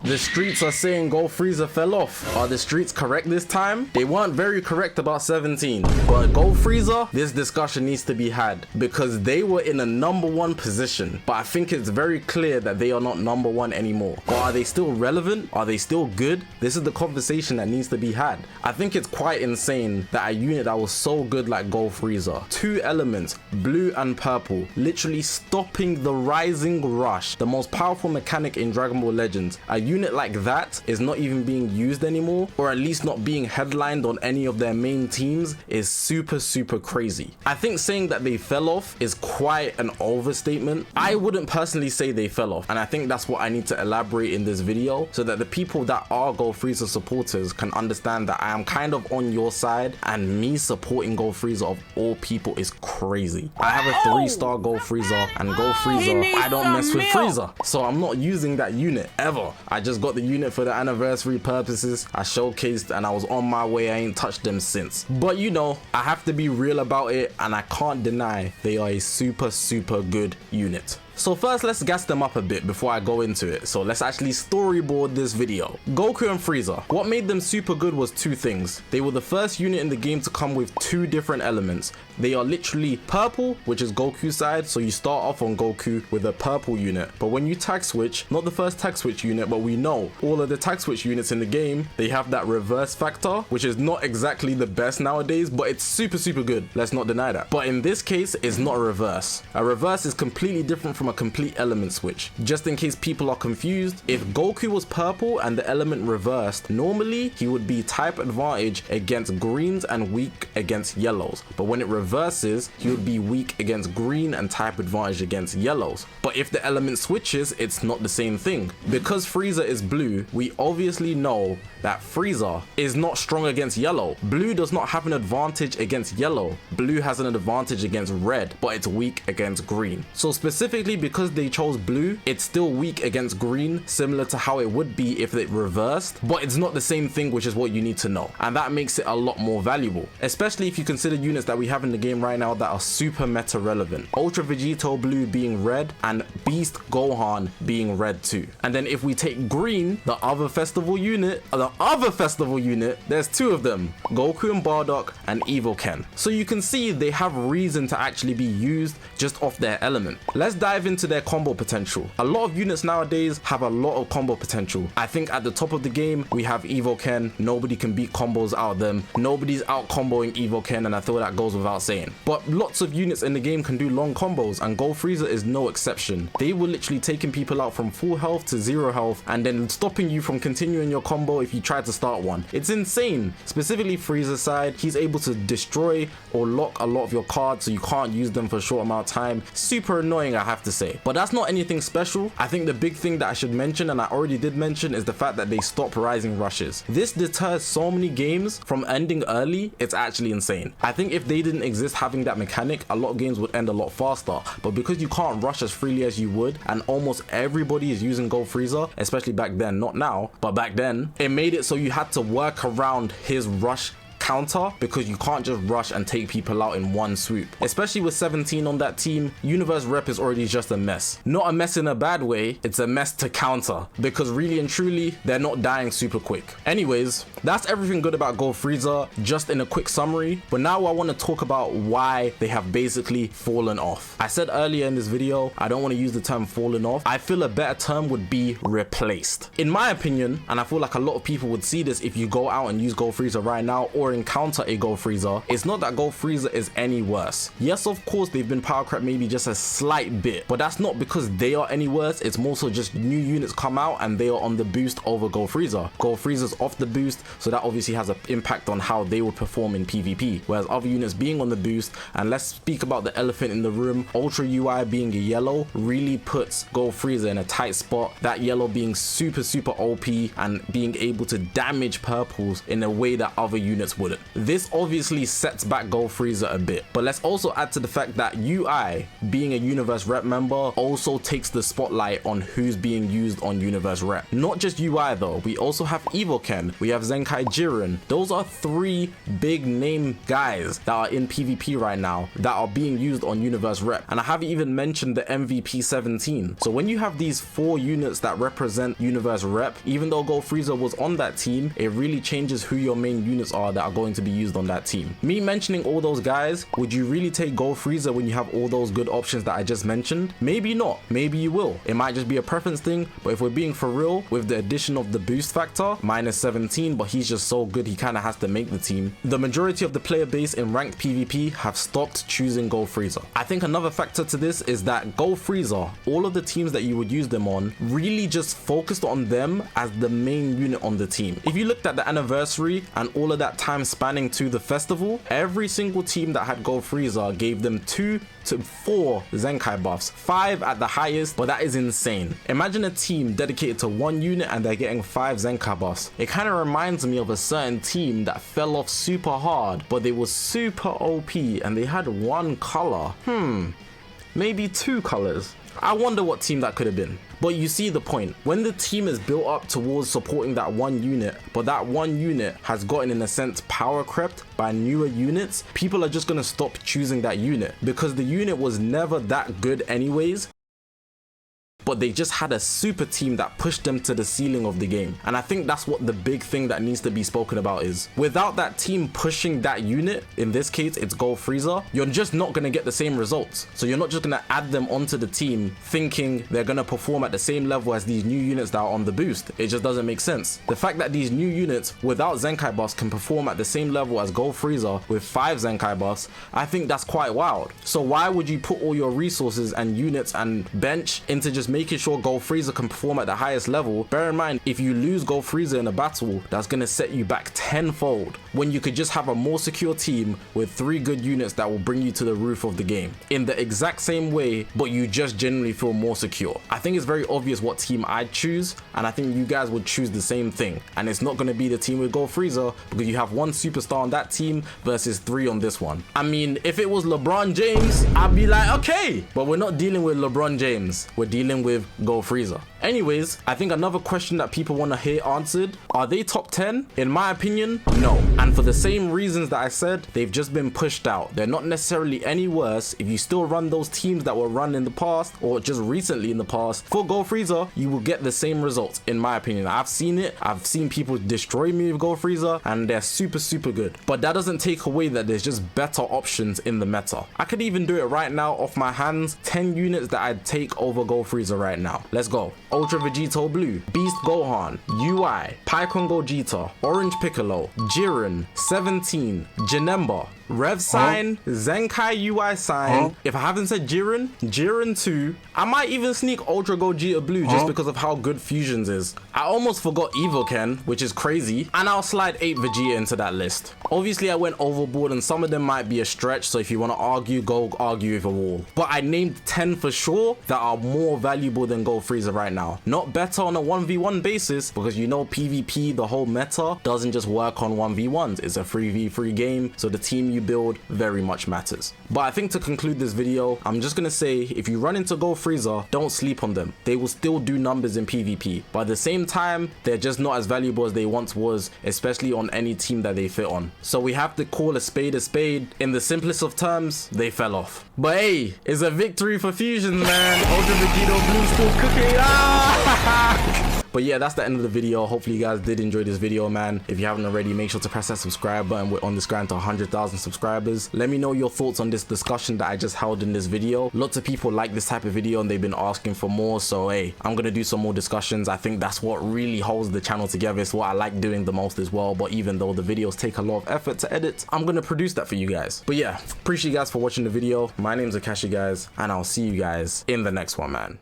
The streets are saying Go FRIEZA fell off. Are the streets correct this time? They weren't very correct about 17. But Go FRIEZA, this discussion needs to be had because they were in a #1 position. But I think it's very clear that they are not #1 anymore. Or are they still relevant? Are they still good? This is the conversation that needs to be had. I think it's quite insane that a unit that was so good like Go FRIEZA, 2 elements, blue and purple, literally stopping the rising rush, the most powerful mechanic in Dragon Ball Legends. A unit like that is not even being used anymore, or at least not being headlined on any of their main teams, is super crazy. I think saying that they fell off is quite an overstatement. I wouldn't personally say they fell off, and I think that's what I need to elaborate in this video so that the people that are Go FRIEZA supporters can understand that I am kind of on your side, and me supporting Go FRIEZA of all people is crazy. I have a 3-star Go FRIEZA, and Go FRIEZA, I don't mess with FRIEZA, so I'm not using that unit ever. I just got the unit for the anniversary purposes. I showcased and I was on my way. I ain't touched them since. But you know, I have to be real about it, and I can't deny they are a super good unit. So first, let's gas them up a bit before I go into it. So let's actually storyboard this video. Goku and FRIEZA. What made them super good was 2 things. They were the first unit in the game to come with 2 different elements. They are literally purple, which is Goku's side, so you start off on Goku with a purple unit. But when you tag switch, not the first tag switch unit, but we know all of the tag switch units in the game, they have that reverse factor, which is not exactly the best nowadays, but it's super good. Let's not deny that. But in this case, it's not a reverse. A reverse is completely different from a complete element switch. Just in case people are confused, if Goku was purple and the element reversed, normally he would be type advantage against greens and weak against yellows. But when it reverses, he would be weak against green and type advantage against yellows. But if the element switches, it's not the same thing. Because FRIEZA is blue, we obviously know that FRIEZA is not strong against yellow. Blue does not have an advantage against yellow. Blue has an advantage against red, but it's weak against green. So specifically because they chose blue, it's still weak against green, similar to how it would be if it reversed, but it's not the same thing, which is what you need to know. And that makes it a lot more valuable, especially if you consider units that we have in the game right now that are super meta relevant. Ultra Vegito blue being red and Beast Gohan being red too. And then if we take green, the other festival unit, there's 2 of them, Goku and Bardock and Evo Ken. So you can see they have reason to actually be used just off their element. Let's dive into their combo potential. A lot of units nowadays have a lot of combo potential. I think at the top of the game, we have Evo Ken. Nobody can beat combos out of them. Nobody's out comboing Evo Ken, and I feel that goes without saying. But lots of units in the game can do long combos, and Go FRIEZA is no exception. They were literally taking people out from full health to 0 health, and then stopping you from continuing your combo if you try to start one. It's insane. Specifically FRIEZA's side, he's able to destroy or lock a lot of your cards so you can't use them for a short amount of time. Super annoying, I have to say. But that's not anything special. I think the big thing that I should mention, and I already did mention, is the fact that they stop rising rushes. This deters so many games from ending early, it's actually insane. I think if they didn't exist having that mechanic, a lot of games would end a lot faster. But because you can't rush as freely as you would, and almost everybody is using Go FRIEZA, especially back then, not now, but back then, it made it so you had to work around his rush counter, because you can't just rush and take people out in one swoop. Especially with 17 on that team, Universe Rep is already just a mess. Not a mess in a bad way, it's a mess to counter, because really and truly, they're not dying super quick. Anyways, that's everything good about Go FRIEZA, just in a quick summary. But now I want to talk about why they have basically fallen off. I said earlier in this video, I don't want to use the term fallen off. I feel a better term would be replaced. In my opinion, and I feel like a lot of people would see this if you go out and use Go FRIEZA right now, or encounter a Go FRIEZA, it's not that Go FRIEZA is any worse. Yes, of course, they've been power crept maybe just a slight bit, but that's not because they are any worse. It's more so just new units come out and they are on the boost over Go FRIEZA. Go FRIEZA's off the boost, so that obviously has an impact on how they would perform in PvP, whereas other units being on the boost, and let's speak about the elephant in the room, Ultra UI being a yellow really puts Go FRIEZA in a tight spot. That yellow being super OP and being able to damage purples in a way that other units would wouldn't. This obviously sets back GoFrieza a bit, but let's also add to the fact that UI, being a universe rep member, also takes the spotlight on who's being used on universe rep. Not just UI though, we also have Evoken, we have Zenkai Jiren. Those are 3 big name guys that are in PvP right now that are being used on universe rep, and I haven't even mentioned the MVP 17. So when you have these 4 units that represent universe rep, even though GoFrieza was on that team, it really changes who your main units are that are going to be used on that team. Me mentioning all those guys, would you really take GoFrieza when you have all those good options that I just mentioned? Maybe not, maybe you will. It might just be a preference thing, but if we're being for real, with the addition of the boost factor, minus 17, but he's just so good he kind of has to make the team, the majority of the player base in ranked PvP have stopped choosing GoFrieza. I think another factor to this is that GoFrieza, all of the teams that you would use them on, really just focused on them as the main unit on the team. If you looked at the anniversary and all of that time spanning to the festival, every single team that had GoFrieza gave them 2 to 4 Zenkai buffs, 5 at the highest, but that is insane. Imagine a team dedicated to 1 unit and they're getting 5 Zenkai buffs. It kind of reminds me of a certain team that fell off super hard, but they were super OP and they had 1 color. Maybe 2 colors. I wonder what team that could have been. But you see the point. When the team is built up towards supporting that 1 unit, but that 1 unit has gotten, in a sense, power crept by newer units, people are just going to stop choosing that unit because the unit was never that good anyways. But they just had a super team that pushed them to the ceiling of the game. And I think that's what the big thing that needs to be spoken about is. Without that team pushing that unit, in this case it's GoFrieza, you're just not going to get the same results. So you're not just going to add them onto the team thinking they're going to perform at the same level as these new units that are on the boost. It just doesn't make sense. The fact that these new units without Zenkai buffs can perform at the same level as GoFrieza with 5 Zenkai buffs, I think that's quite wild. So why would you put all your resources and units and bench into just making sure GoFrieza can perform at the highest level? Bear in mind, if you lose GoFrieza in a battle, that's going to set you back tenfold when you could just have a more secure team with 3 good units that will bring you to the roof of the game in the exact same way, but you just generally feel more secure. I think it's very obvious what team I'd choose, and I think you guys would choose the same thing, and it's not going to be the team with GoFrieza because you have 1 superstar on that team versus 3 on this one. I mean, if it was LeBron James, I'd be like, okay, but we're not dealing with LeBron James, we're dealing with GoFrieza. Anyways, I think another question that people want to hear answered, are they top 10? In my opinion, no. And for the same reasons that I said, they've just been pushed out. They're not necessarily any worse. If you still run those teams that were run in the past or just recently in the past for GoFrieza, you will get the same results, in my opinion. I've seen it. I've seen people destroy me with GoFrieza and they're super good. But that doesn't take away that there's just better options in the meta. I could even do it right now off my hands. 10 units that I'd take over GoFrieza right now. Let's go. Ultra Vegito Blue, Beast Gohan, UI, Pycon Gogeta, Orange Piccolo, Jiren, 17, Janemba, Rev Sign, Zenkai UI Sign. If I haven't said Jiren, Jiren 2. I might even sneak Ultra Gogeta Blue just because of how good Fusions is. I almost forgot Evoken, which is crazy, and I'll slide 8 Vegeta into that list. Obviously I went overboard and some of them might be a stretch, so if you want to argue, go argue with a wall. But I named 10 for sure that are more valuable than GoFrieza right now. Not better on a 1v1 basis, because you know PvP, the whole meta, doesn't just work on 1v1s. It's a 3v3 game, so the team you build very much matters. But I think to conclude this video, I'm just gonna say, if you run into GoFrieza, don't sleep on them. They will still do numbers in PvP, but at the same time, they're just not as valuable as they once was, especially on any team that they fit on. So we have to call a spade a spade. In the simplest of terms, they fell off. But hey, it's a victory for Fusions, man. Ultra Vegito Blue still cooking. But yeah, that's the end of the video. Hopefully you guys did enjoy this video, man. If you haven't already, make sure to press that subscribe button. We're on this grind to 100,000 subscribers. Let me know your thoughts on this discussion that I just held in this video. Lots of people like this type of video and they've been asking for more, so hey, I'm gonna do some more discussions. I think that's what really holds the channel together. It's what I like doing the most as well. But even though the videos take a lot of effort to edit, I'm gonna produce that for you guys. But yeah, appreciate you guys for watching the video. My name's Zakashi, guys, and I'll see you guys in the next one, man.